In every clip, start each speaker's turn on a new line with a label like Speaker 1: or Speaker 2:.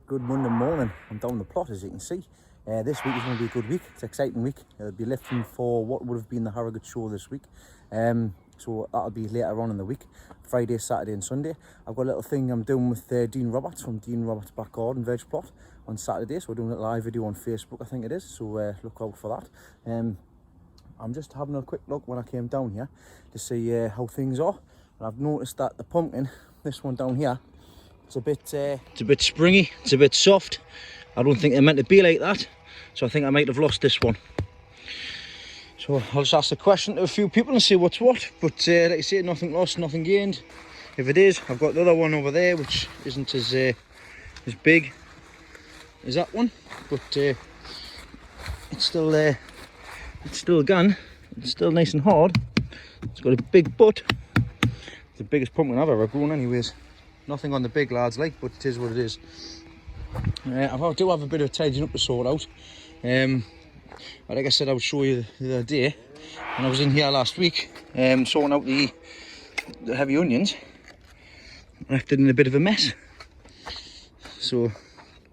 Speaker 1: Good Monday morning. I'm down the plot, as you can see. This week is going to be a good week. It's an exciting week. I'll be lifting for what would have been the Harrgate show this week. So that'll be later on in the week, Friday, Saturday and Sunday. I've got a little thing I'm doing with Dean Roberts from Dean Roberts Back Garden Veg Plot on Saturday. So we're doing a live video on Facebook, I think it is. So look out for that. I'm just having a quick look when I came down here to see how things are. And I've noticed that the pumpkin, this one down here, it's a bit springy, it's a bit soft. I don't think they're meant to be like that, so I think I might have lost this one. So I'll just ask the question to a few people and see what's what. But like I say, nothing lost, nothing gained. If it is, I've got the other one over there, which isn't as big as that one, but it's still there. It's still gone. It's still nice and hard. It's got a big butt. It's the biggest pumpkin I've ever grown, anyways. Nothing on the big lads like, but it is what it is. I do have a bit of tidying up to sort out. But like I said, I would show you the other day when I was in here last week, sorting out the heavy onions. I left it in a bit of a mess. So, a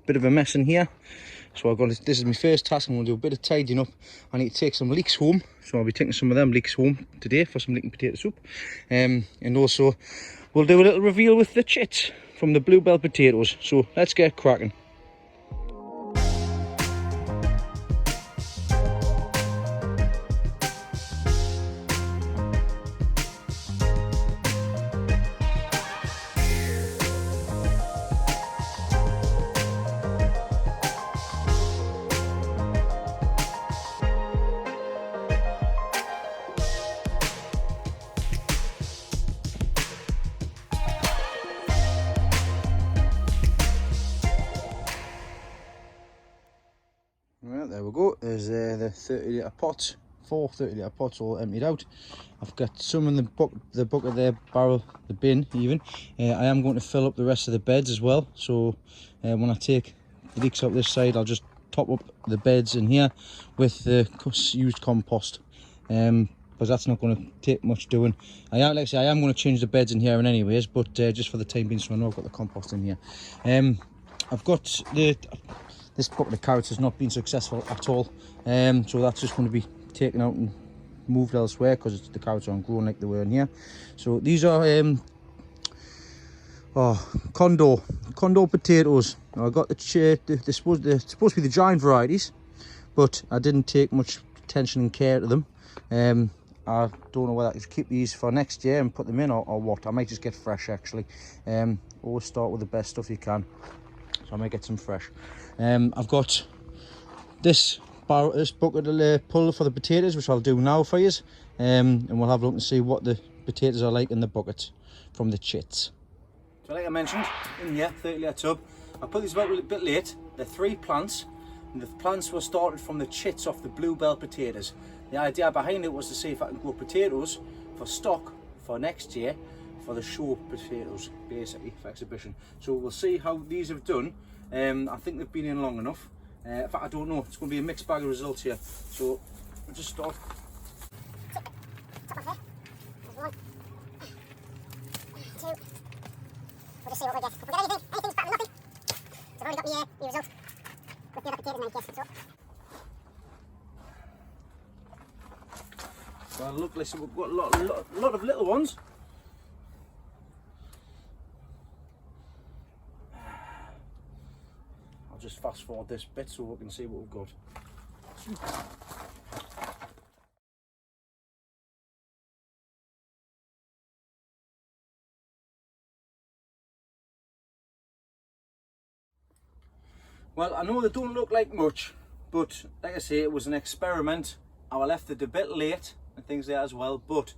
Speaker 1: bit of a mess in here. So this is my first task. I'm going to do a bit of tidying up. I need to take some leeks home, so I'll be taking some of them leeks home today for some leek and potato soup. And also we'll do a little reveal with the chits from the bluebell potatoes. So let's get cracking. Well, there we go. There's the 30-litre pots, 4 30-litre pots all emptied out. I've got some in the bucket there, barrel, the bin even. I am going to fill up the rest of the beds as well. So when I take the leeks out this side, I'll just top up the beds in here with the used compost. Because that's not going to take much doing. Like I say, I am going to change the beds in here in anyways, but just for the time being, so I know I've got the compost in here. I've got this bucket of carrots has not been successful at all, so that's just going to be taken out and moved elsewhere because the carrots aren't growing like they were in here. So these are condor potatoes. Now I got they're supposed to be the giant varieties, but I didn't take much attention and care to them. I don't know whether I should keep these for next year and put them in or what. I might just get fresh actually. Always start with the best stuff you can. So I might get some fresh. I've got this bucket of pull for the potatoes, which I'll do now for you. And we'll have a look and see what the potatoes are like in the bucket from the chits. So like I mentioned, in here, 30-litre tub. I put these about a bit late. They're 3 plants. And the plants were started from the chits off the bluebell potatoes. The idea behind it was to see if I can grow potatoes for stock for next year, for the show potatoes, basically, for exhibition. So we'll see how these have done. I think they've been in long enough. In fact, I don't know. It's going to be a mixed bag of results here. So we'll just start. We'll just see what we get. If we get anything's better than nothing. So I've already got the result with the other potatoes in my case. Well, look, listen, we've got a lot of little ones. I'll just fast forward this bit so we can see what we've got. Well, I know they don't look like much, but like I say, it was an experiment. I left it a bit late and things there as well, but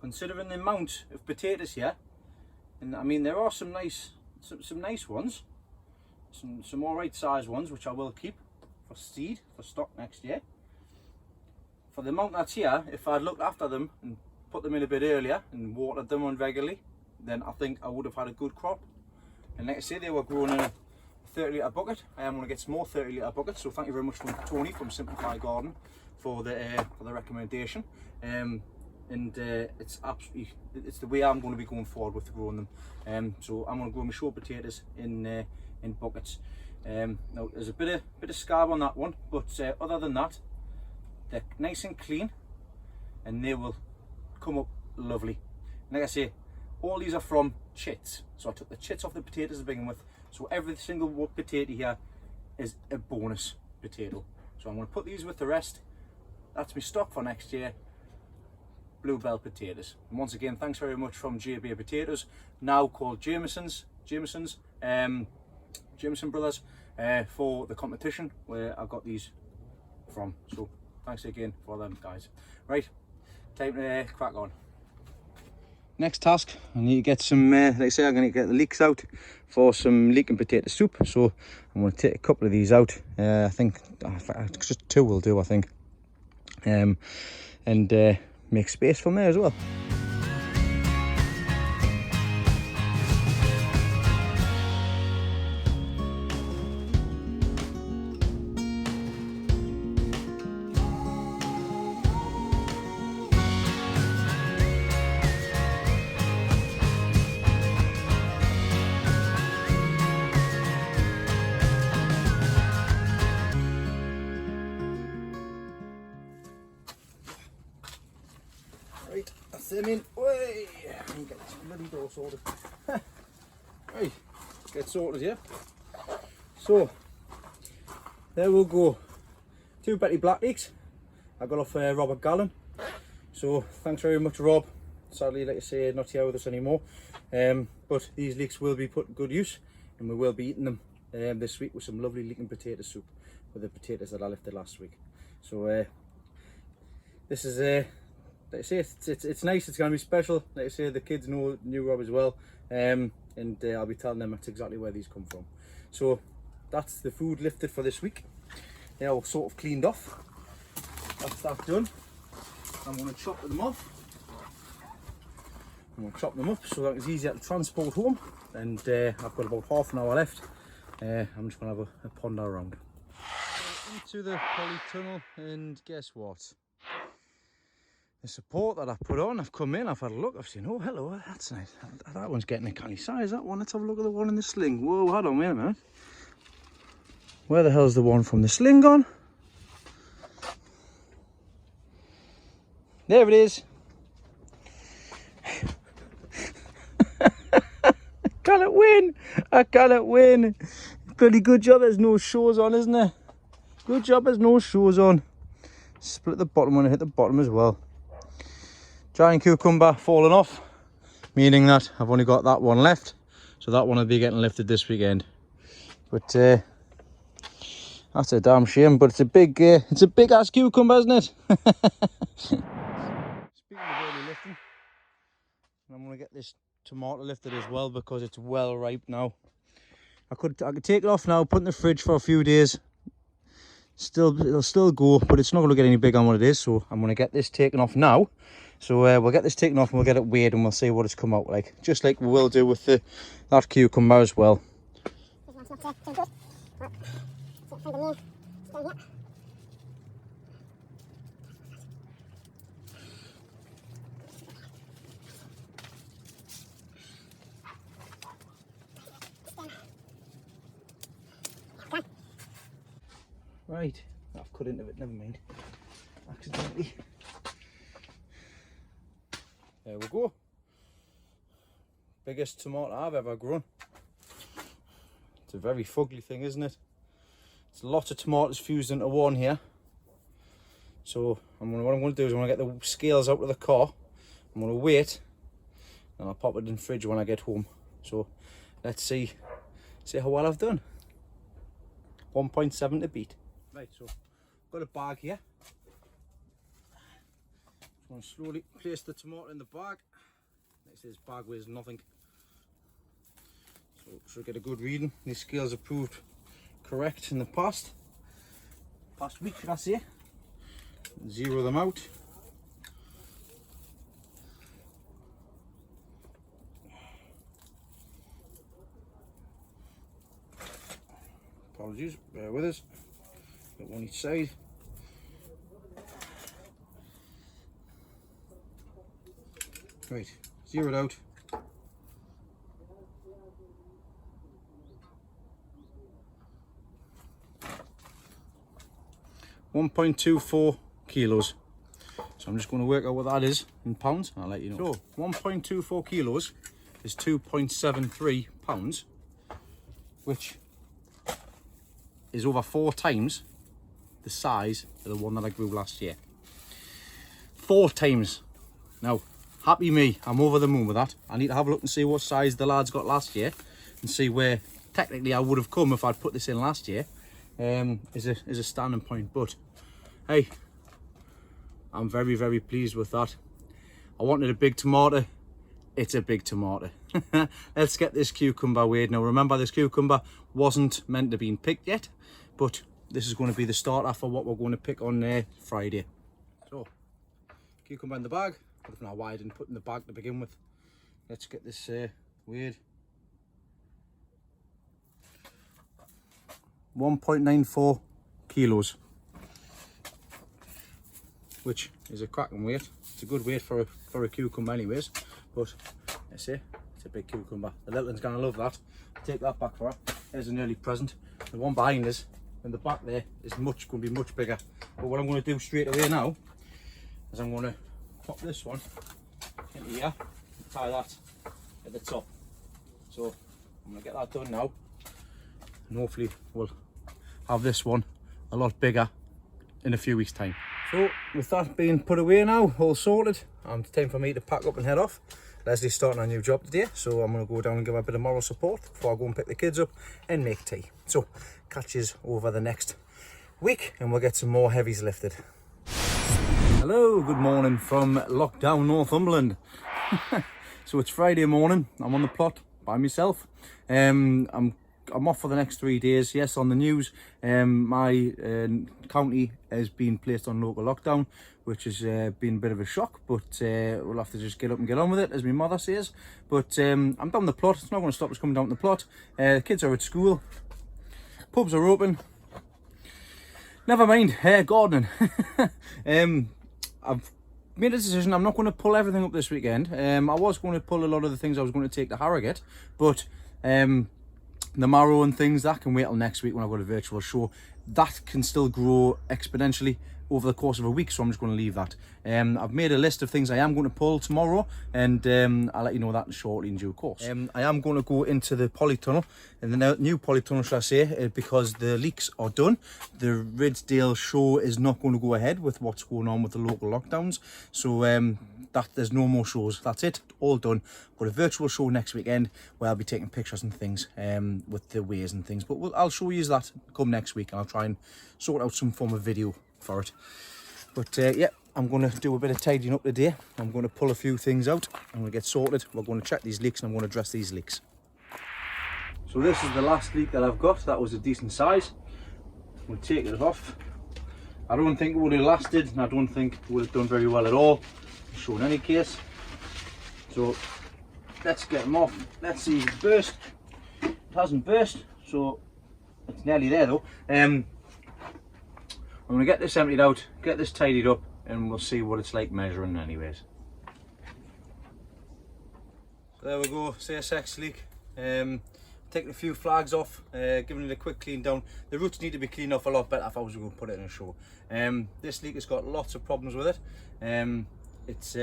Speaker 1: considering the amount of potatoes here, and I mean there are some nice ones, some alright sized ones which I will keep for seed, for stock next year. For the amount that's here, if I'd looked after them and put them in a bit earlier and watered them on regularly, then I think I would have had a good crop. And like I say, they were grown in a 30-litre bucket. I am going to get some more 30-litre buckets, so thank you very much from Tony from Simplify Garden for the recommendation. It's absolutely, it's the way I'm going to be going forward with growing them. So I'm going to grow my short potatoes in buckets. Now there's a bit of scarb on that one, but other than that, they're nice and clean, and they will come up lovely. And like I say, all these are from chits, so I took the chits off the potatoes to begin with. So every single potato here is a bonus potato. So I'm going to put these with the rest. That's my stock for next year. Bluebell potatoes. And once again, thanks very much from JB Potatoes, now called Jameson's Jameson Brothers, for the competition where I got these from. So thanks again for them, guys. Right, time to crack on. Next task, I need to get some, like I say, I'm going to get the leeks out for some leek and potato soup. So I'm going to take a couple of these out. I think just 2 will do, I think. And make space from there as well. Right, that's them in. Way, get this bloody door sorted. Right, get sorted here. So there we'll go. 2 Betty Black leeks I got off Robert Gallen. So thanks very much, Rob. Sadly, like I say, not here with us anymore. But these leeks will be put to good use, and we will be eating them this week with some lovely leek and potato soup with the potatoes that I lifted last week. So this is like I say, it's nice. It's going to be special. Like I say, the kids knew Rob as well, and I'll be telling them that's exactly where these come from. So that's the food lifted for this week. They're all sort of cleaned off. That's that done. I'm going to chop them off. I'm going to chop them up so that it's easier to transport home. And I've got about half an hour left. I'm just going to have a ponder around. Into the polytunnel, and guess what? The support that I put on, I've come in, I've had a look, I've seen, oh hello, that's nice. That one's getting a canny size, that one. Let's have a look at the one in the sling. Whoa, hold on, wait a minute. Where the hell's the one from the sling gone? There it is. I cannot win. I cannot win. Bloody good job there's no shows on, isn't it? Good job there's no shows on. Split the bottom when I hit the bottom as well. Giant cucumber falling off, meaning that I've only got that one left. So that one will be getting lifted this weekend. But that's a damn shame. But it's a big ass cucumber, isn't it? Speaking of early lifting, I'm going to get this tomato lifted as well because it's well ripe now. I could take it off now, put it in the fridge for a few days. It'll still go, but it's not going to get any bigger than what it is. So I'm going to get this taken off now. So we'll get this taken off and we'll get it weighed and we'll see what it's come out like. Just like we will do with that cucumber as well. Right, I've cut into it, never mind. Accidentally. There we go. Biggest tomato I've ever grown. It's a very fugly thing, isn't it? It's lots of tomatoes fused into one here. So what I'm going to do is I'm going to get the scales out of the car. I'm going to wait and I'll pop it in the fridge when I get home. So let's see how well I've done. 1.7 to beat. Right, so I've got a bag here. I'm going to slowly place the tomato in the bag. Like I say, this bag weighs nothing. So should get a good reading. These scales have proved correct in the past week, should I say. Zero them out. Apologies, bear with us. Got one each side. Right, zeroed out. 1.24 kilos. So I'm just going to work out what that is in pounds and I'll let you know. So 1.24 kilos is 2.73 pounds, which is over 4 times the size of the one that I grew last year. 4 times. Now, happy me, I'm over the moon with that. I need to have a look and see what size the lads got last year and see where technically I would have come if I'd put this in last year. Is a standing point, but hey, I'm very, very pleased with that. I wanted a big tomato. It's a big tomato. Let's get this cucumber weighed. Now remember, this cucumber wasn't meant to be picked yet, but this is going to be the starter for what we're going to pick on Friday. So, cucumber in the bag. I don't know why I didn't put in the bag to begin with. Let's get this weighed. 1.94 kilos, which is a cracking weight. It's a good weight for a cucumber anyways, but I say it's a big cucumber. The little one's gonna love that. Take that back for her. There's an early present. The one behind us in the back there is going to be much bigger. But what I'm going to do straight away now is I'm going to pop this one into here and tie that at the top. So I'm going to get that done now, and hopefully we'll have this one a lot bigger in a few weeks' time. So with that being put away now, all sorted, it's time for me to pack up and head off. Leslie's starting a new job today, so I'm going to go down and give her a bit of moral support before I go and pick the kids up and make tea. So catch us over the next week and we'll get some more heavies lifted. Hello, good morning from lockdown Northumberland. So it's Friday morning, I'm on the plot by myself. I'm off for the next 3 days. Yes, on the news, my county has been placed on local lockdown, which has been a bit of a shock, but we'll have to just get up and get on with it, as my mother says. But I'm down the plot. It's not going to stop us coming down the plot. The kids are at school. Pubs are open. Never mind, gardening. I've made a decision. I'm not going to pull everything up this weekend. I was going to pull a lot of the things I was going to take to Harrogate, but the marrow and things, that can wait till next week when I've got a virtual show. That can still grow exponentially over the course of a week, so I'm just going to leave that. I've made a list of things I am going to pull tomorrow, and I'll let you know that shortly in due course. I am going to go into the polytunnel, and the new polytunnel, shall I say, because the leeks are done. The Ridsdale show is not going to go ahead with what's going on with the local lockdowns, so there's no more shows. That's it, all done. Got a virtual show next weekend where I'll be taking pictures and things with the ways and things, but I'll show you that come next week, and I'll try and sort out some form of video for it. But yeah, I'm going to do a bit of tidying up today. I'm going to pull a few things out. I'm going to get sorted. We're going to check these leeks and I'm going to dress these leeks. So this is the last leek that I've got. That was a decent size. We'll take it off. I don't think it would have lasted, and I don't think it would have done very well at all. I'll show in any case. So let's get them off. Let's see if it burst. It hasn't burst, so it's nearly there though. I'm going to get this emptied out, get this tidied up, and we'll see what it's like measuring anyways. So there we go, CSX leek. Taking a few flags off, giving it a quick clean down. The roots need to be cleaned off a lot better if I was going to put it in a show. This leek has got lots of problems with it. It's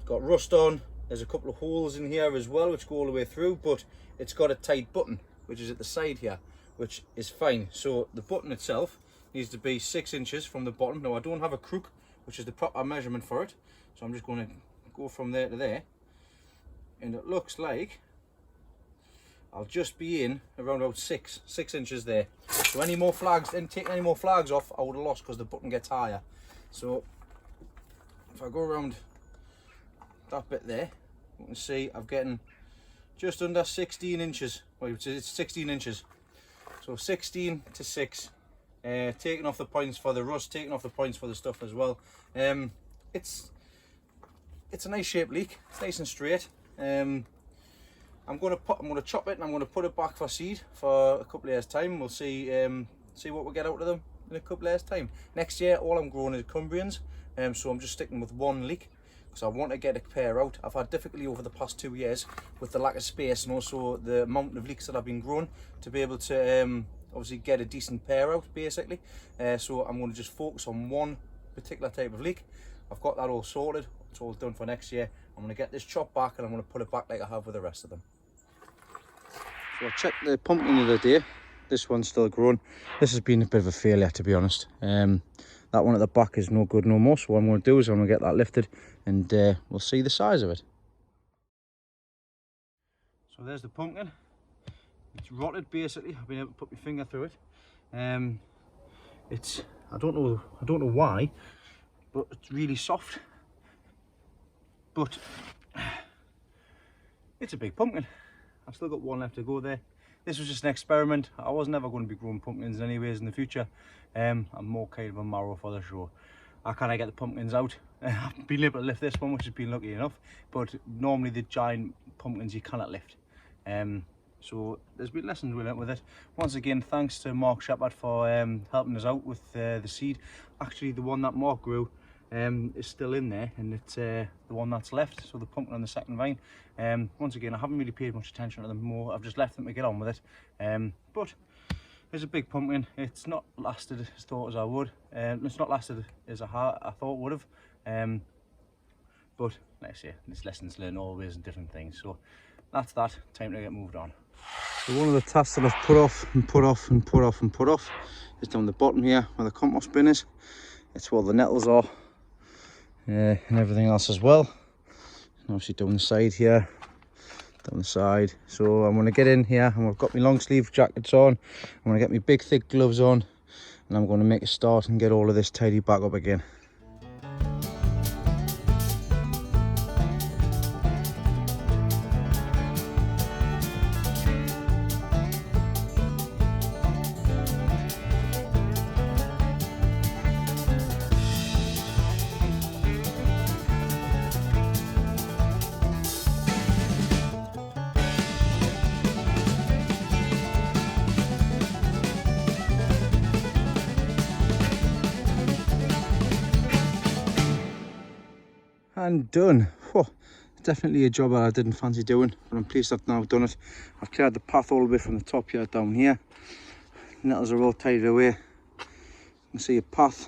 Speaker 1: got rust on. There's a couple of holes in here as well which go all the way through, but it's got a tight button which is at the side here, which is fine. So the button itself needs to be 6 inches from the bottom. Now I don't have a crook, which is the proper measurement for it, so I'm just going to go from there to there, and it looks like I'll just be in around about 6 inches there. So any more flags, then taking any more flags off, I would have lost because the button gets higher. So if I go around that bit there, you can see I'm getting just under 16 inches. Well, it's 16 inches. So 16 to 6. Taking off the points for the rust, taking off the points for the stuff as well. It's a nice shaped leek. It's nice and straight. I'm going to chop it and I'm going to put it back for seed for a couple of years time. We'll see what we get out of them in a couple of years time. Next year, all I'm growing is Cumbrians, so I'm just sticking with one leek because I want to get a pair out. I've had difficulty over the past 2 years with the lack of space and also the amount of leeks that I've been growing to be able to obviously get a decent pair out basically. So I'm going to just focus on one particular type of leek. I've got that all sorted, it's all done for next year. I'm going to get this chopped back and I'm going to put it back like I have with the rest of them. So I checked the pumpkin the other day. This one's still growing. This has been a bit of a failure, to be honest. That one at the back is no good no more, so what I'm going to do is I'm going to get that lifted and we'll see the size of it. So there's the pumpkin. It's rotted basically. I've been able to put my finger through it. It's I don't know why, but it's really soft. But it's a big pumpkin. I've still got one left to go there. This was just an experiment. I was never going to be growing pumpkins anyways in the future. I'm more kind of a marrow for the show. I can't get the pumpkins out. I've been able to lift this one, which has been lucky enough, but normally the giant pumpkins you cannot lift. So there's been lessons with it. Once again, thanks to Mark Shepherd for helping us out with the seed. Actually, the one that Mark grew is still in there, and it's the one that's left, so the pumpkin on the second vine. Once again, I haven't really paid much attention to them more. I've just left them to get on with it. But it's a big pumpkin. It's not lasted as thought as I would. It's not lasted as I thought would have. But like I say, there's lessons learned always in different things. So that's that. Time to get moved on. So one of the tasks that I've put off and put off and put off and put off is down the bottom here where the compost bin is. It's where the nettles are. And everything else as well, and obviously down the side here, down the side. So I'm going to get in here, and I've got my long sleeve jackets on. I'm going to get my big thick gloves on, and I'm going to make a start and get all of this tidied back up again. And done. Whew. Definitely a job that I didn't fancy doing, but I'm pleased I've now done it. I've cleared the path all the way from the top here down here. Nettles are all tidied away. You can see a path.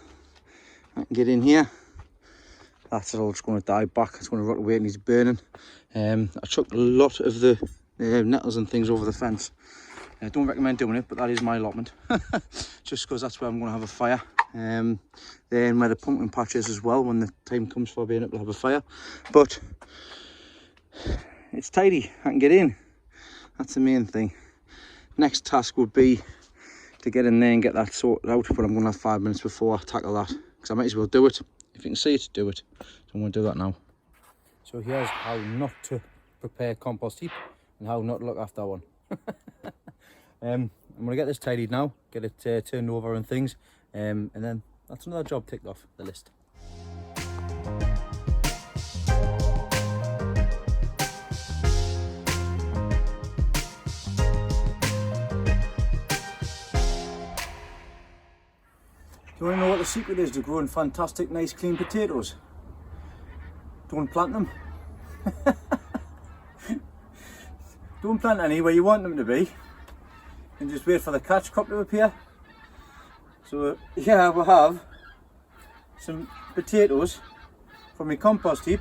Speaker 1: I can get in here. That's all just going to die back. It's going to rot away and needs burning. I chucked a lot of the nettles and things over the fence. I don't recommend doing it, but that is my allotment. Just because that's where I'm going to have a fire. Then where the pumpkin patch is as well, when the time comes for being able to have a fire. But it's tidy, I can get in. That's the main thing. Next task would be to get in there and get that sorted out, but I'm going to have 5 minutes before I tackle that, because I might as well do it. If you can see it, do it. So I'm going to do that now. So here's how not to prepare compost heap and how not to look after one. I'm going to get this tidied now, get it turned over and things, and then that's another job ticked off the list. Do you want to know what the secret is to growing fantastic, nice, clean potatoes? Don't plant them. Don't plant any where you want them to be, and just wait for the catch crop to appear. So here we have some potatoes from my compost heap.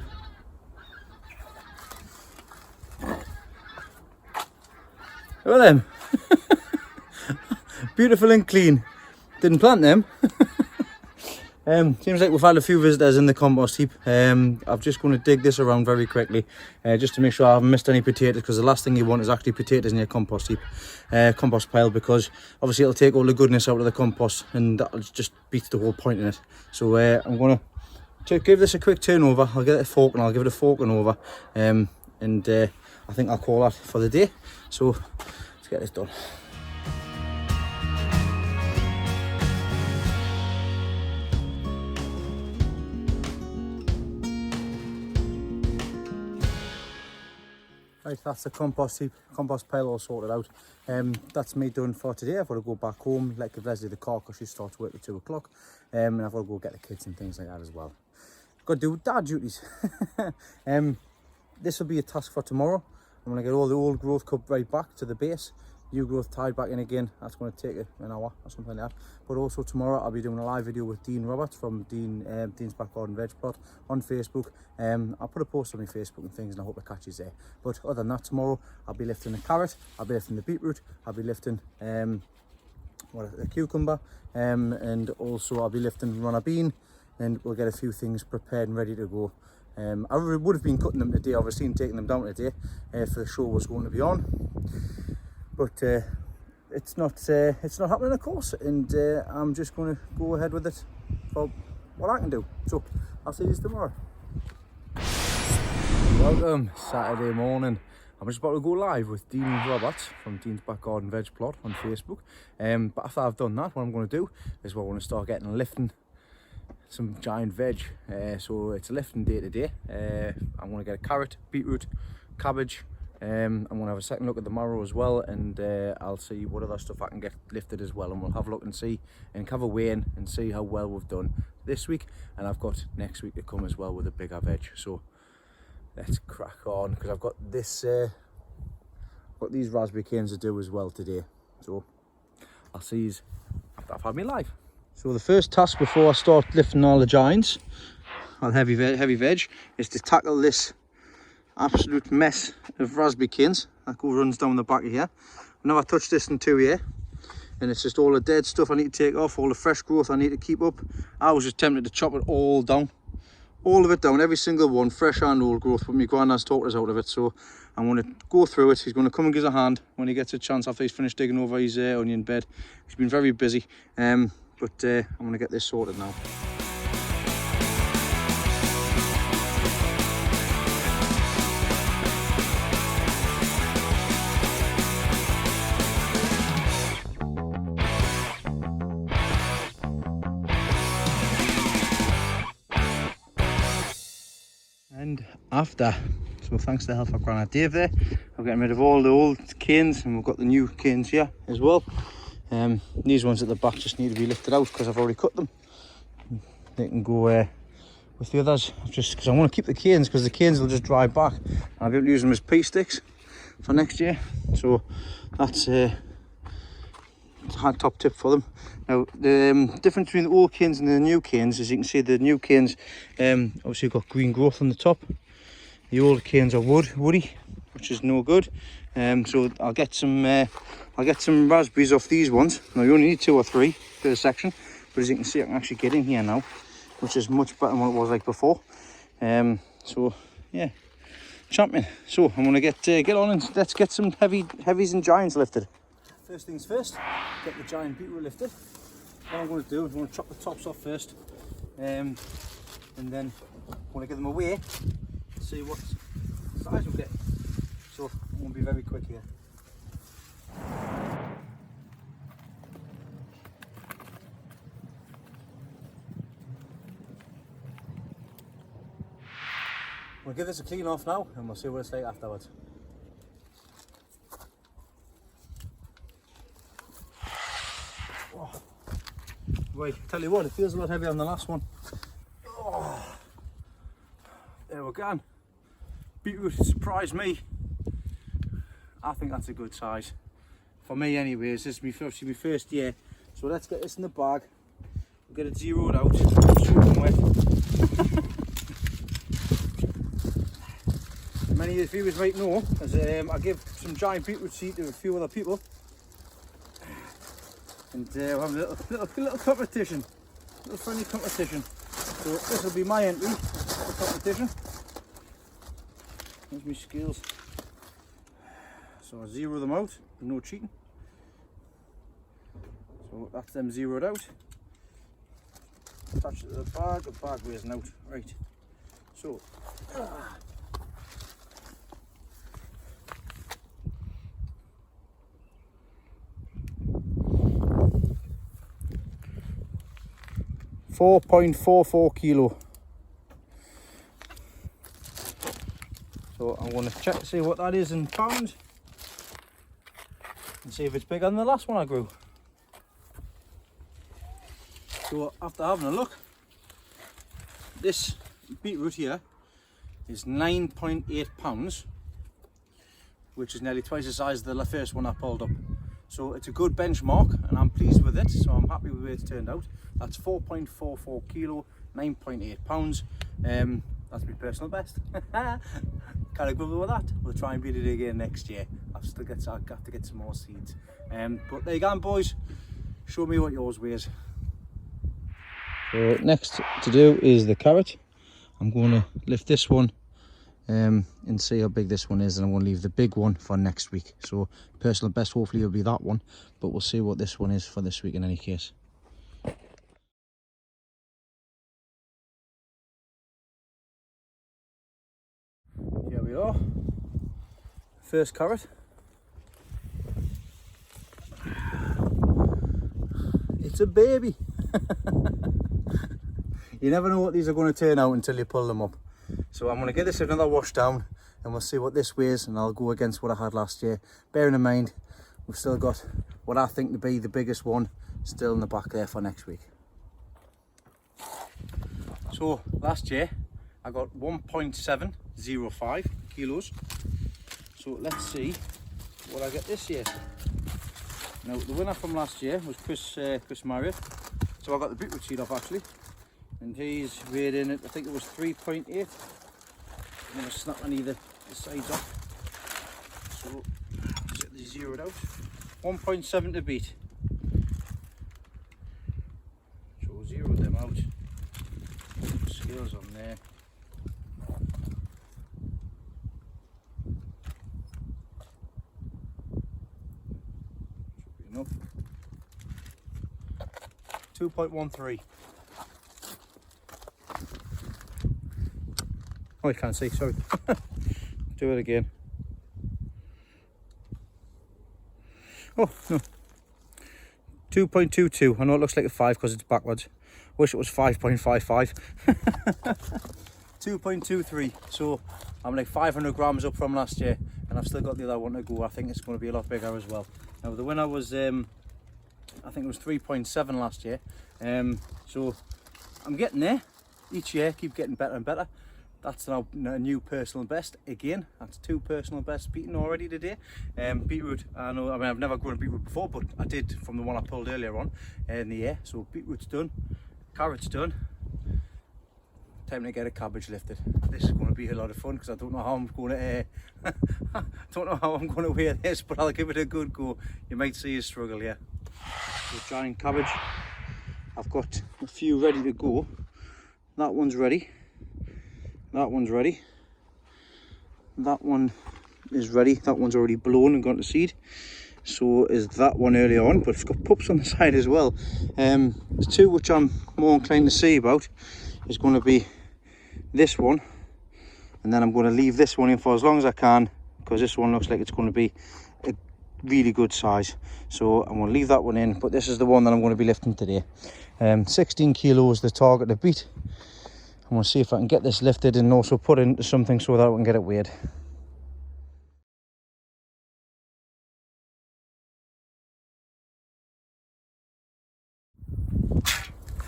Speaker 1: Look at them. Beautiful and clean. Didn't plant them. Seems like we've had a few visitors in the compost heap. I'm just going to dig this around very quickly, just to make sure I haven't missed any potatoes, because the last thing you want is actually potatoes in your compost heap, compost pile, because obviously it'll take all the goodness out of the compost and that'll just beat the whole point in it. So I'm going to give this a quick turn over. I'll get a fork and I'll give it a forking over, and I think I'll call that for the day. So let's get this done. Right, that's the compost heap, compost pile all sorted out. That's me done for today. I've got to go back home, like give Leslie the car because she starts work at 2 o'clock. And I've got to go get the kids and things like that as well. Got to do dad duties. This will be a task for tomorrow. I'm going to get all the old growth cut right back to the base, new growth tied back in again. That's going to take an hour or something like that. But also tomorrow I'll be doing a live video with Dean Roberts from Dean's Back Garden Veg Plot on Facebook. I'll put a post on my Facebook and things, and I hope it catches there. But other than that, tomorrow I'll be lifting the carrot, I'll be lifting the beetroot, I'll be lifting the cucumber, and also I'll be lifting runner bean, and we'll get a few things prepared and ready to go. I would have been cutting them today, obviously, and taking them down today for the show was going to be on, but it's not happening, of course, and I'm just going to go ahead with it for what I can do. So I'll see you tomorrow. Welcome, Saturday morning. I'm just about to go live with Dean Roberts from Dean's Back Garden Veg Plot on Facebook. But after I've done that, what I'm going to do is we're going to start lifting some giant veg. So it's a lifting day today. I'm going to get a carrot, beetroot, cabbage. I'm going to have a second look at the marrow as well, and I'll see what other stuff I can get lifted as well, and we'll have a look and see and have a weigh in and see how well we've done this week. And I've got next week to come as well with a bigger veg. So let's crack on, because I've got this got these raspberry canes to do as well today. So I'll see you after I've had me live. So the first task before I start lifting all the giants, or heavy veg, is to tackle this absolute mess of raspberry canes that runs down the back of here. I've never touched this in 2 years, and it's just all the dead stuff I need to take off, all the fresh growth I need to keep up. I was just tempted to chop it all down, all of it down, every single one, fresh and old growth, but my granddad's talked us out of it. So I'm going to go through it. He's going to come and give us a hand when he gets a chance after he's finished digging over his onion bed. He's been very busy, but I'm going to get this sorted now. And after, so thanks to the help of Grandad Dave there, I'm getting rid of all the old canes, and we've got the new canes here as well. These ones at the back just need to be lifted out because I've already cut them. They can go with the others, just because I want to keep the canes, because the canes will just dry back. I'll be able to use them as pea sticks for next year. So that's a top tip for them. Now the difference between the old canes and the new canes, as you can see, the new canes obviously got green growth on the top. The old canes are woody, which is no good. So I'll get some raspberries off these ones. Now you only need 2 or 3 per section, but as you can see, I can actually get in here now, which is much better than what it was like before. So yeah, champion. So I'm gonna get on and let's get some heavies and giants lifted. First things first, get the giant beetroot lifted. What I'm going to do is I'm going to chop the tops off first, and then I'm going to give them a weigh, see what size we'll get. So I'm going to be very quick here. We'll give this a clean off now, and we'll see what it's like afterwards. Right, tell you what, it feels a lot heavier than the last one. Oh, there we go. Beetroot surprised me. I think that's a good size. For me anyways, this is my first year. So let's get this in the bag. We'll get it zeroed out. Soaking wet. Many of the viewers might know, as I give some giant beetroot seed to a few other people. And we'll have a little competition, a little friendly competition. So this will be my entry for the competition. There's my scales. So I zero them out, no cheating. So that's them zeroed out. Attach it to the bag weighs out. Right. So 4.44 kilo. So I'm going to check to see what that is in pounds and see if it's bigger than the last one I grew. So after having a look, this beetroot here is 9.8 pounds, which is nearly twice the size of the first one I pulled up. So it's a good benchmark and I'm pleased with it, so I'm happy with the way it's turned out. That's 4.44 kilo, 9.8 pounds. That's my personal best. Can't agree with that. We'll try and beat it again next year. I've got to get some more seeds. But there you go, boys. Show me what yours weighs. So next to do is the carrot. I'm going to lift this one and see how big this one is, and I'm going to leave the big one for next week. So personal best hopefully will be that one, but we'll see what this one is for this week in any case. Here we are, first carrot. It's a baby. You never know what these are going to turn out until you pull them up. So I'm going to get this another wash down and we'll see what this weighs, and I'll go against what I had last year. Bearing in mind, we've still got what I think to be the biggest one still in the back there for next week. So last year I got 1.705 kilos. So let's see what I get this year. Now the winner from last year was Chris Marrow. So I got the beetroot seed off actually. And he's weighed in at, I think it was 3.8. I'm going to snap any of the sides off. So, set these zeroed out. 1.7 to beat. So, zero them out. Scales on there. Should be enough. 2.13. Oh, I can't see, sorry. Do it again. Oh, no. 2.22. I know it looks like a 5 because it's backwards. Wish it was 5.55. 2.23. So I'm like 500 grams up from last year, and I've still got the other one to go. I think it's going to be a lot bigger as well. Now the winner was, I think it was 3.7 last year. So I'm getting there. Each year, keep getting better and better. That's now a new personal best again. That's 2 personal bests beaten already today. Beetroot, I mean I've never grown beetroot before, but I did from the one I pulled earlier on in the year. So beetroot's done, carrot's done. Time to get a cabbage lifted. This is going to be a lot of fun because I don't know how I'm going to weigh this, but I'll give it a good go. You might see a struggle here. So giant cabbage. I've got a few ready to go. That one's ready. That one's ready. That one is ready. That one's already blown and gone to seed. So is that one earlier on, but it's got pups on the side as well. The two which I'm more inclined to see about is going to be this one, and then I'm going to leave this one in for as long as I can because this one looks like it's going to be a really good size. So I'm going to leave that one in, but this is the one that I'm going to be lifting today. 16 kilos the target to beat. I'm going to see if I can get this lifted and also put into something so that I can get it weighed.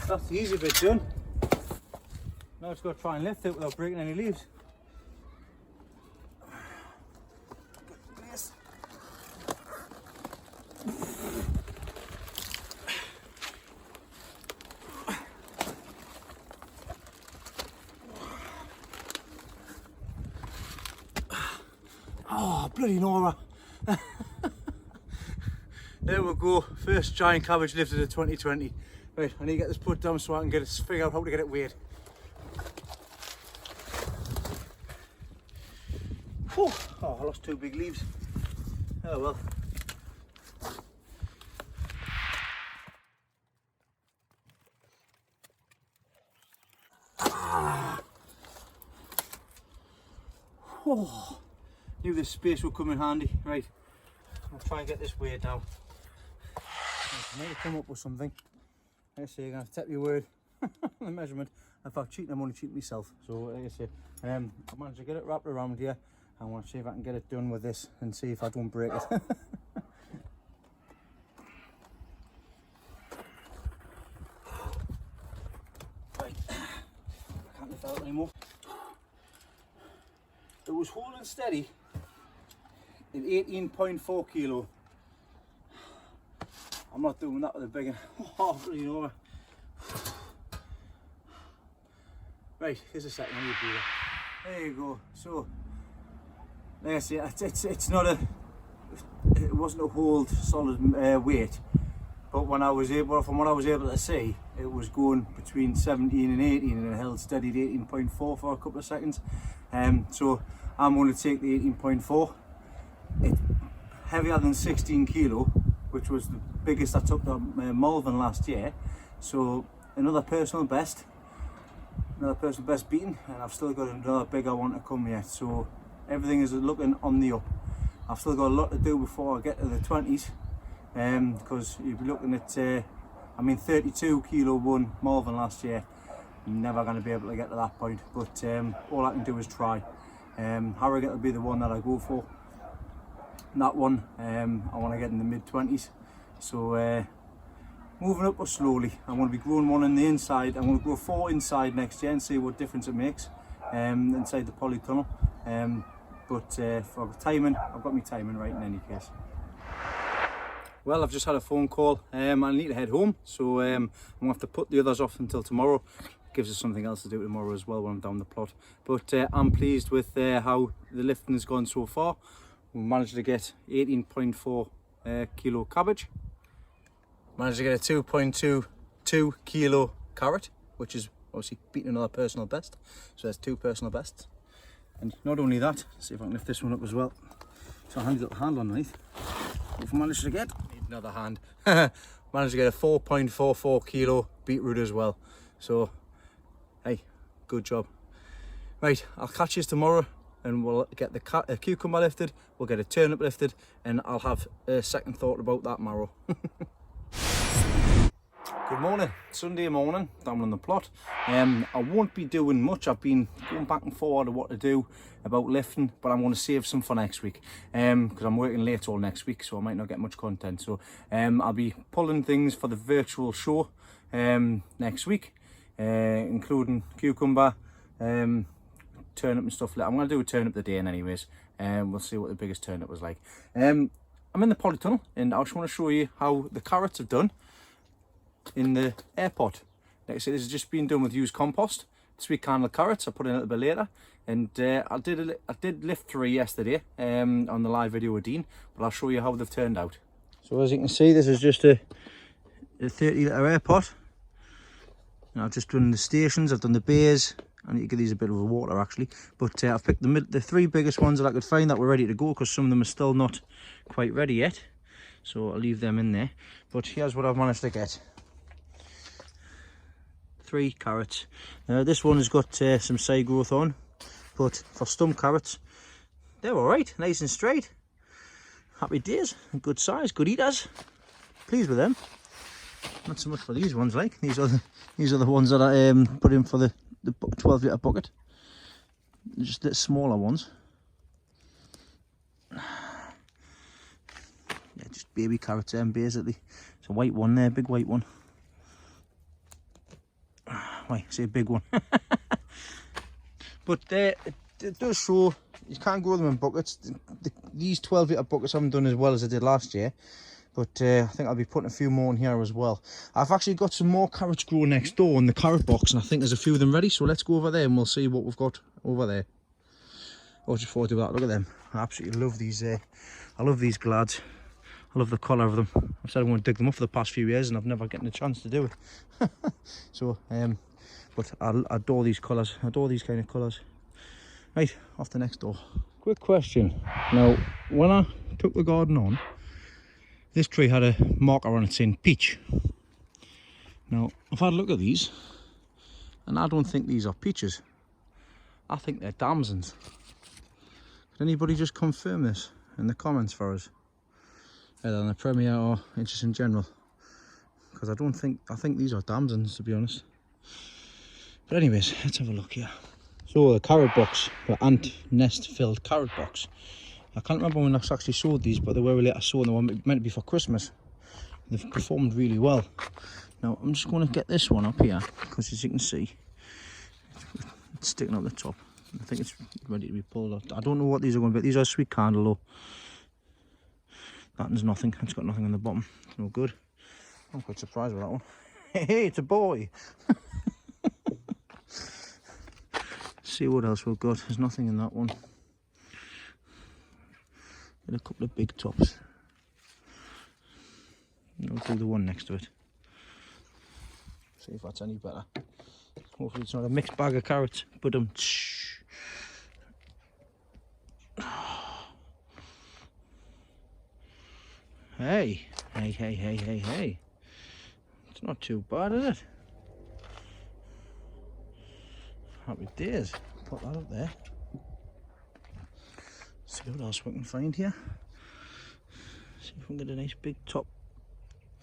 Speaker 1: That's the easy bit done. Now it's got to try and lift it without breaking any leaves. Oh, bloody Nora. There we go, first giant cabbage lifted of 2020. Right, I need to get this put down so I can figure out how to get it weighed. Oh, I lost 2 big leaves. Oh well. Oh, knew this space would come in handy. Right, I'll try and get this weighed now. I need to come up with something. Like I say, you're going to have to take your word the measurement. If I'm cheating, I'm only cheating myself. So like I say, I managed to get it wrapped around here. I want to see if I can get it done with this and see if I don't break it. Right, I can't lift that out anymore. It was holding steady at 18.4 kilo. I'm not doing that with a big one. Oh, bloody over. Right, here's a second. There you go. So, like I say, it's not a. It wasn't a hold solid weight, but when I was able, from what I was able to see, it was going between 17 and 18, and it held steady at 18.4 for a couple of seconds. So I'm going to take the 18.4. It's heavier than 16 kilo, which was the biggest I took to Malvern last year. So another personal best beaten, and I've still got another bigger one to come yet. So everything is looking on the up. I've still got a lot to do before I get to the 20s, because you'll be looking at, 32 kilo won Malvern last year. I'm never going to be able to get to that point, but all I can do is try. Harrgate will be the one that I go for. That one, I want to get in the mid-20s. So moving up slowly. I'm going to be growing one in the inside. I'm going to grow 4 inside next year and see what difference it makes inside the polytunnel. But for timing, I've got my timing right in any case. Well, I've just had a phone call. I need to head home, so I'm going to have to put the others off until tomorrow. Gives us something else to do tomorrow as well when I'm down the plot. But I'm pleased with how the lifting has gone so far. We managed to get 18.4 kilo cabbage. Managed to get a 2.22 kilo carrot, which is obviously beating another personal best. So there's 2 personal bests. And not only that, see if I can lift this one up as well. So a handy little handle underneath. We've managed to get, need another hand, managed to get a 4.44 kilo beetroot as well. So, hey, good job. Right, I'll catch you tomorrow and we'll get the cucumber lifted, we'll get a turnip lifted, and I'll have a second thought about that marrow. Good morning, Sunday morning, down on the plot. I won't be doing much. I've been going back and forward of what to do about lifting, but I'm going to save some for next week because I'm working late all next week, so I might not get much content. So I'll be pulling things for the virtual show next week, including cucumber, turnip and stuff. I'm going to do a turnip the day in anyways, and we'll see what the biggest turnip was like. I'm in the polytunnel and I just want to show you how the carrots have done in the airport. Like I said, this has just been done with used compost. Sweet candle carrots I put in a little bit later, and I did lift 3 yesterday on the live video with Dean, but I'll show you how they've turned out. So as you can see, this is just a 30 litre air pot, and I've just done the stations, I've done the bays. I need to give these a bit of a water actually, but I've picked the 3 biggest ones that I could find that were ready to go, because some of them are still not quite ready yet, so I'll leave them in there. But here's what I've managed to get. 3 carrots. This one has got some side growth on, but for stump carrots, they're all right, nice and straight. Happy days, good size, good eaters. Pleased with them. Not so much for these ones, like these are the ones that I put in for the 12 litre bucket. Just the smaller ones. Yeah, just baby carrots, basically. It's a white one there, big white one. Why, say a big one. But it does show you can't grow them in buckets. These 12 litre buckets haven't done as well as I did last year, but I think I'll be putting a few more in here as well. I've actually got some more carrots growing next door in the carrot box, and I think there's a few of them ready, so let's go over there and we'll see what we've got over there. Oh, just before I do that, look at them. I absolutely love these. I love these glads. I love the colour of them. I've said I'm going to dig them up for the past few years and I've never gotten a chance to do it. So but I adore these colours, I adore these kind of colours. Right, off to next door. Quick question. Now, when I took the garden on, this tree had a marker on it saying peach. Now, I've had a look at these, and I don't think these are peaches. I think they're damsons. Could anybody just confirm this in the comments for us? Either on the Premier or just in general. Because I think these are damsons, to be honest. But anyways, let's have a look here. So the carrot box, the ant nest filled carrot box. I can't remember when I actually sowed these, but they were really, I sowed them, they were meant to be for Christmas. They've performed really well. Now I'm just going to get this one up here, because as you can see, it's sticking up the top. I think it's ready to be pulled out. I don't know what these are going to be. These are sweet candle though. That one's nothing, it's got nothing on the bottom, no good. I'm quite surprised with that one. Hey, it's a boy. See what else we've got. There's nothing in that one. Get a couple of big tops. I'll do the one next to it. See if that's any better. Hopefully it's not a mixed bag of carrots, but hey, hey, hey, hey, hey, hey. It's not too bad, is it? Happy days. Put that up there. See what else we can find here. See if we can get a nice big top.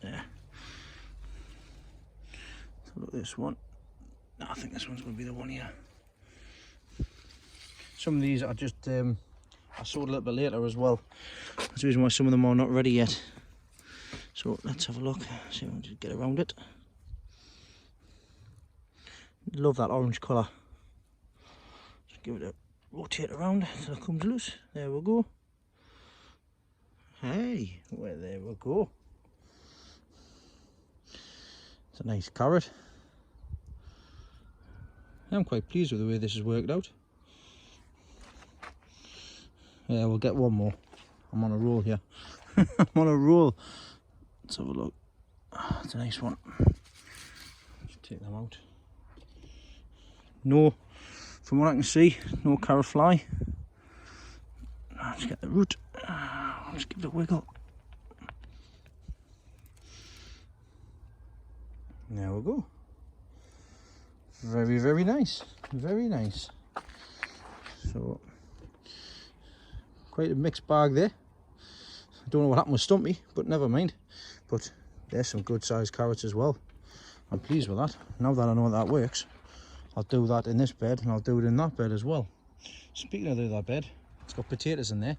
Speaker 1: There. So look at this one. I think this one's going to be the one here. Some of these are just I sowed a little bit later as well. That's the reason why some of them are not ready yet. So let's have a look. See if we can just get around it. Love that orange colour. Just give it a rotate around until it comes loose. There we go. Hey, well, there we go. It's a nice carrot. I'm quite pleased with the way this has worked out. Yeah, we'll get one more. I'm on a roll here. I'm on a roll. Let's have a look. It's a nice one. Just take them out. No, from what I can see, no carrot fly. Let's get the root. Just give it a wiggle. There we go. Very, very nice. Very nice. So, quite a mixed bag there. I don't know what happened with Stumpy, but never mind. But there's some good sized carrots as well. I'm pleased with that. Now that I know that works, I'll do that in this bed and I'll do it in that bed as well. Speaking of the other bed, it's got potatoes in there,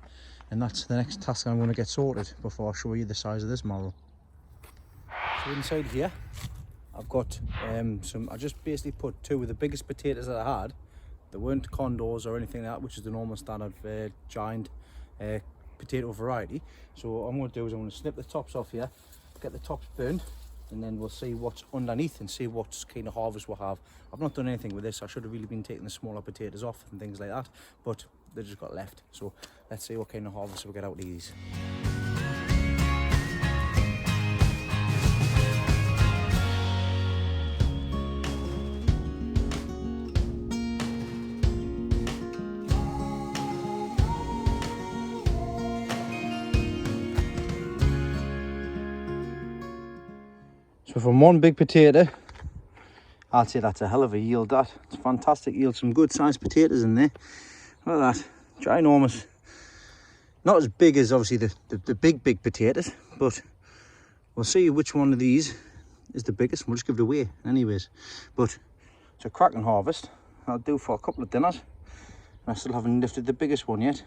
Speaker 1: and that's the next task I'm going to get sorted before I show you the size of this marrow. So inside here, I've got I just basically put two of the biggest potatoes that I had. They weren't condors or anything like that, which is the normal standard giant potato variety. So what I'm going to do is I'm going to snip the tops off here, get the tops burned, and then we'll see what's underneath and see what kind of harvest we'll have. I've not done anything with this. I should have really been taking the smaller potatoes off and things like that, but they just got left. So let's see what kind of harvest we'll get out of these. So from one big potato, I'd say that's a hell of a yield. That it's fantastic yield. Some good sized potatoes in there. Look at that, ginormous. Not as big as obviously the big potatoes, but we'll see which one of these is the biggest. We'll just give it away anyways. But it's a cracking harvest. I'll do for a couple of dinners. And I still haven't lifted the biggest one yet.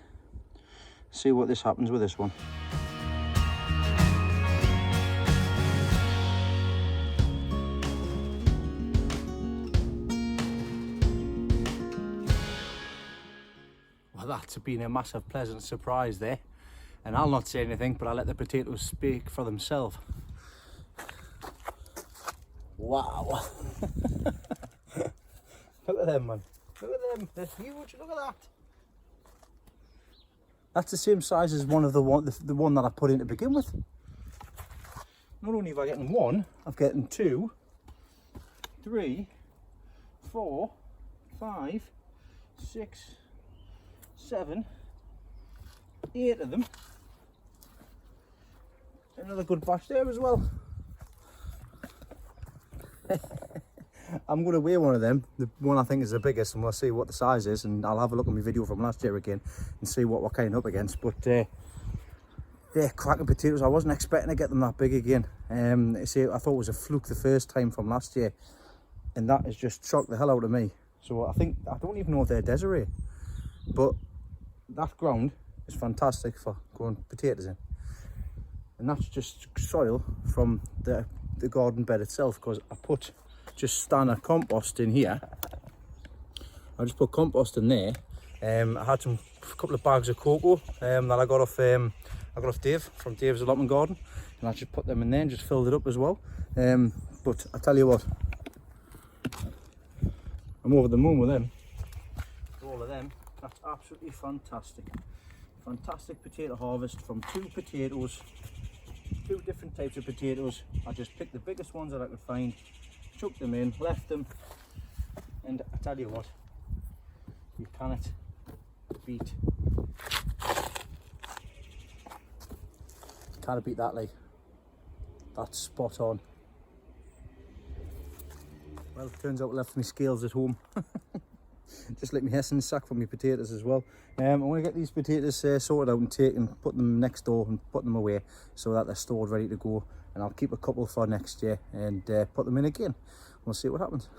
Speaker 1: See what this happens with this one. That's been a massive pleasant surprise there, and I'll not say anything, but I'll let the potatoes speak for themselves. Wow. Look at them, man. Look at them, they're huge. Look at that. That's the same size as one of the one that I put in to begin with. Not only have I gotten one, I've gotten 2, 3, 4, 5, 6, 7, 8 of them. Another good batch there as well. I'm going to weigh one of them, the one I think is the biggest, and we'll see what the size is, and I'll have a look at my video from last year again and see what we're kind of up against. But they're cracking potatoes. I wasn't expecting to get them that big again. See, I thought it was a fluke the first time from last year, and that has just shocked the hell out of me. So I don't even know if they're Desiree, but that ground is fantastic for growing potatoes in, and that's just soil from the garden bed itself, because I put just standard compost in here. I just put compost in there. I had a couple of bags of cocoa that I got I got off Dave from Dave's Allotment Garden, and I just put them in there and just filled it up as well. But I tell you what, I'm over the moon with them. All of them, that's absolutely fantastic. Fantastic potato harvest from two different types of potatoes. I just picked the biggest ones that I could find, chucked them in, left them, and I tell you what, you cannot beat that, like, that's spot on. Well, it turns out I left my scales at home. Just let me Hessen sack for my potatoes as well. I want to get these potatoes sorted out and put them next door and put them away so that they're stored ready to go, and I'll keep a couple for next year and put them in again. We'll see what happens.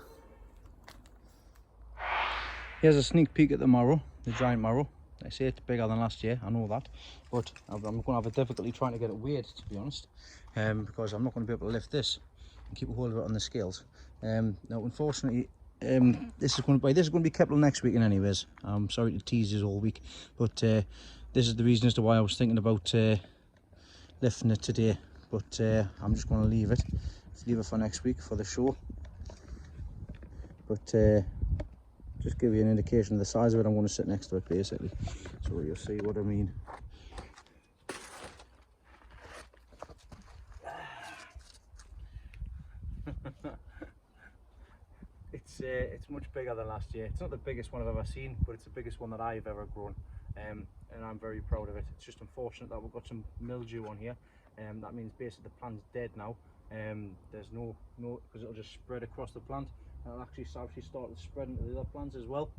Speaker 1: Here's a sneak peek at the marrow, the giant marrow. I say it's bigger than last year, I know that, but I'm going to have a difficulty trying to get it weighed, to be honest, because I'm not going to be able to lift this and keep a hold of it on the scales. Now, unfortunately, this is going to be kept till next weekend anyways. I'm sorry to tease you all week, but this is the reason as to why I was thinking about lifting it today, but I'm just going to leave it for next week for the show. But just give you an indication of the size of it. I'm going to sit next to it basically, so you'll see what I mean. It's much bigger than last year. It's not the biggest one I've ever seen, but it's the biggest one that I've ever grown, and I'm very proud of it. It's just unfortunate that we've got some mildew on here, that means basically the plant's dead now. There's no because it'll just spread across the plant, and it'll actually started spreading to the other plants as well,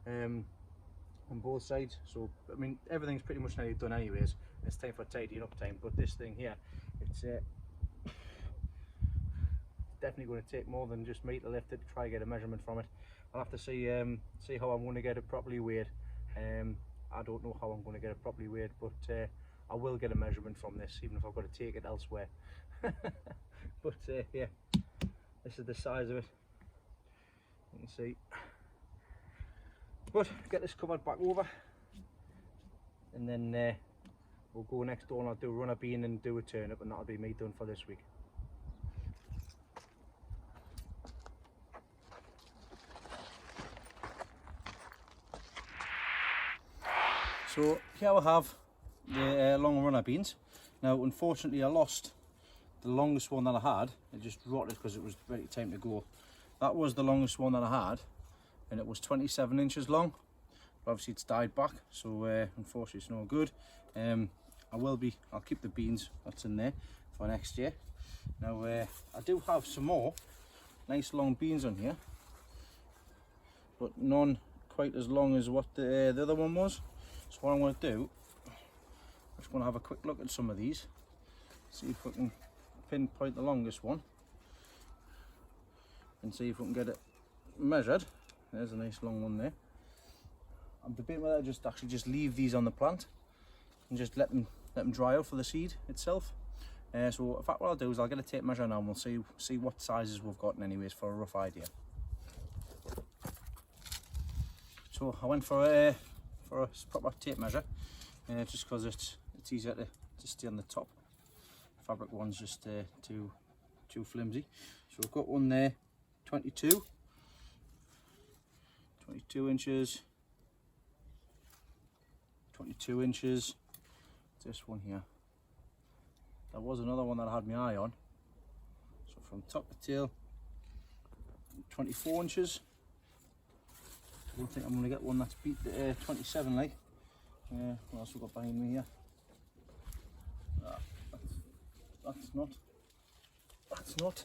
Speaker 1: on both sides. So I mean, everything's pretty much nearly done anyways. It's time for tidying up time, but this thing here, it's definitely going to take more than just me to lift it to try and get a measurement from it. I'll have to see how I'm going to get it properly weighed. I don't know how I'm going to get it properly weighed, but I will get a measurement from this, even if I've got to take it elsewhere. But yeah, this is the size of it, you can see. But get this covered back over, and then we'll go next door and I'll do a runner bean and do a turnip, and that'll be me done for this week. So here we have the long runner beans. Now unfortunately I lost the longest one that I had. It just rotted because it was ready time to go. That was the longest one that I had, and it was 27 inches long. But obviously it's died back, so unfortunately it's no good. I'll keep the beans that's in there for next year. Now I do have some more nice long beans on here, but none quite as long as what the other one was. So what I'm going to do, I'm just going to have a quick look at some of these, see if we can pinpoint the longest one, and see if we can get it measured. There's a nice long one there. I'm debating whether I just leave these on the plant and just let them dry out for the seed itself. So in fact what I'll do is I'll get a tape measure now and we'll see what sizes we've gotten anyways for a rough idea. So I went for a proper tape measure, just because it's easier to stay on the top. Fabric one's just too flimsy. So we've got one there, 22 inches, 22 inches. This one here, there was another one that I had my eye on. So from top to tail, 24 inches. I don't think I'm going to get one that's beat the 27 like. What else we've got behind me here? That's not.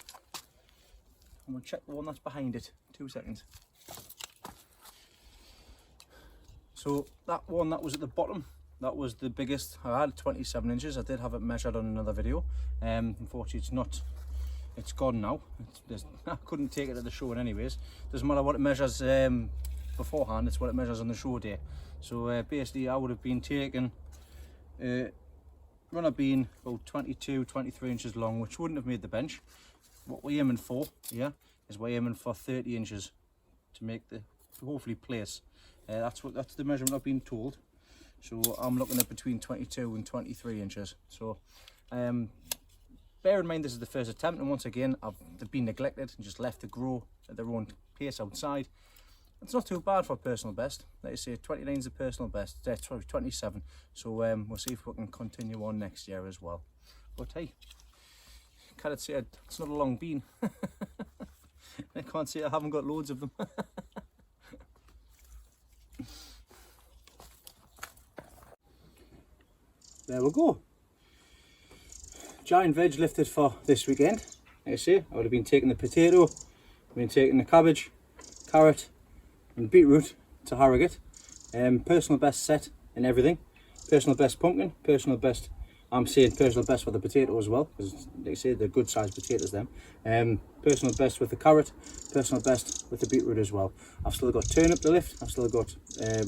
Speaker 1: I'm going to check the one that's behind it. 2 seconds. So that one that was at the bottom, that was the biggest. I had 27 inches. I did have it measured on another video. Unfortunately it's gone now. I couldn't take it to the show anyways. Doesn't matter what it measures beforehand, it's what it measures on the show day. So basically I would have been taking runner bean about 22-23 inches long, which wouldn't have made the bench. What we're aiming for here is we're aiming for 30 inches to make the hopefully place. That's the measurement I've been told. So I'm looking at between 22 and 23 inches. So bear in mind this is the first attempt, and once again they've been neglected and just left to grow at their own pace outside. It's not too bad for a personal best. Like I say, 29 is the personal best, sorry, 27. So we'll see if we can continue on next year as well. But hey, can't say it's not a long bean. I can't say I haven't got loads of them. There we go. Giant veg lifted for this weekend. Like I say, I would have been taking the potato, been taking the cabbage, carrot and beetroot to Harrogate. Personal best set in everything. Personal best pumpkin, personal best, I'm saying personal best for the potato as well, because they say they're good sized potatoes them. Personal best with the carrot, personal best with the beetroot as well. I've still got turnip to lift, I've still got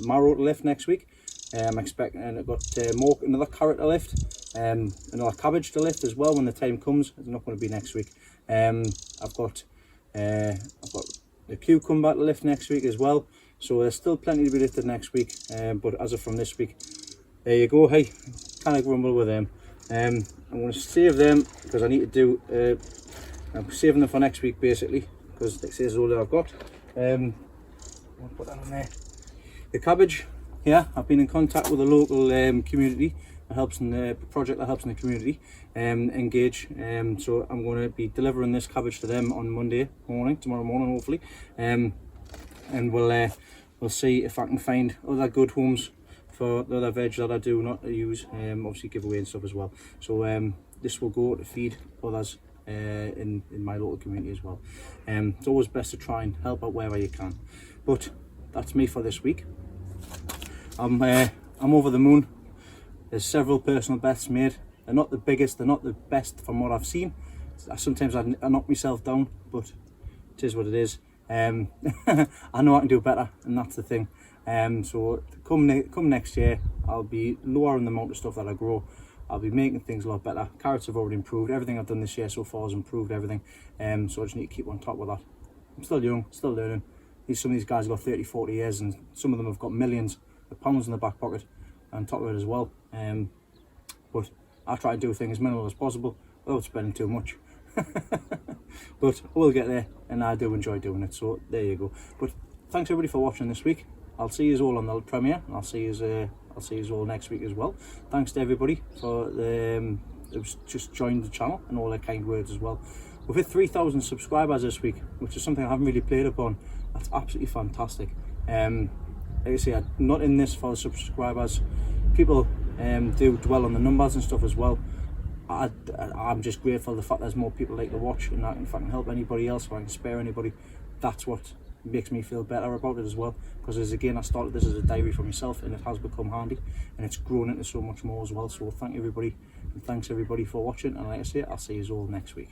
Speaker 1: marrow to lift next week. I'm expecting, and I've got another carrot to lift, another cabbage to lift as well when the time comes. It's not going to be next week. I've got the cucumber to lift next week as well. So there's still plenty to be lifted next week. But as of from this week, there you go. Hey, kind of grumble with them. I'm going to save them because I need to do. I'm saving them for next week basically, because this is all that I've got. I'll put that on there. The cabbage. Yeah, I've been in contact with a local community that helps in the project that helps in the community engage. So I'm going to be delivering this cabbage to them on Monday morning, tomorrow morning hopefully, and we'll see if I can find other good homes for the other veg that I do not use. Obviously giveaway and stuff as well. So this will go to feed others in my local community as well. It's always best to try and help out wherever you can. But that's me for this week. I'm over the moon. There's several personal bests made. They're not the biggest, they're not the best from what I've seen. Sometimes I knock myself down, but it is what it is. I know I can do better, and that's the thing. So come next year, I'll be lowering the amount of stuff that I grow. I'll be making things a lot better. Carrots have already improved. Everything I've done this year so far has improved everything. So I just need to keep on top of that. I'm still young, still learning. Some of these guys have got 30, 40 years, and some of them have got millions of pounds in the back pocket on top of it as well. But I try to do things as minimal as possible without spending too much. But we'll get there, and I do enjoy doing it, so there you go. But thanks everybody for watching this week. I'll see you all on the premiere, and I'll see you all next week as well. Thanks to everybody for who's just joined the channel and all their kind words as well. We've hit 3,000 subscribers this week, which is something I haven't really played upon. That's absolutely fantastic. Like I say, I'm not in this for the subscribers. People do dwell on the numbers and stuff as well. I'm just grateful the fact there's more people like to watch, and that if I can help anybody else, if I can spare anybody, that's what makes me feel better about it as well. Because as again, I started this as a diary for myself, and it has become handy, and it's grown into so much more as well. So thank everybody, and thanks everybody for watching, and like I say, I'll see you all next week.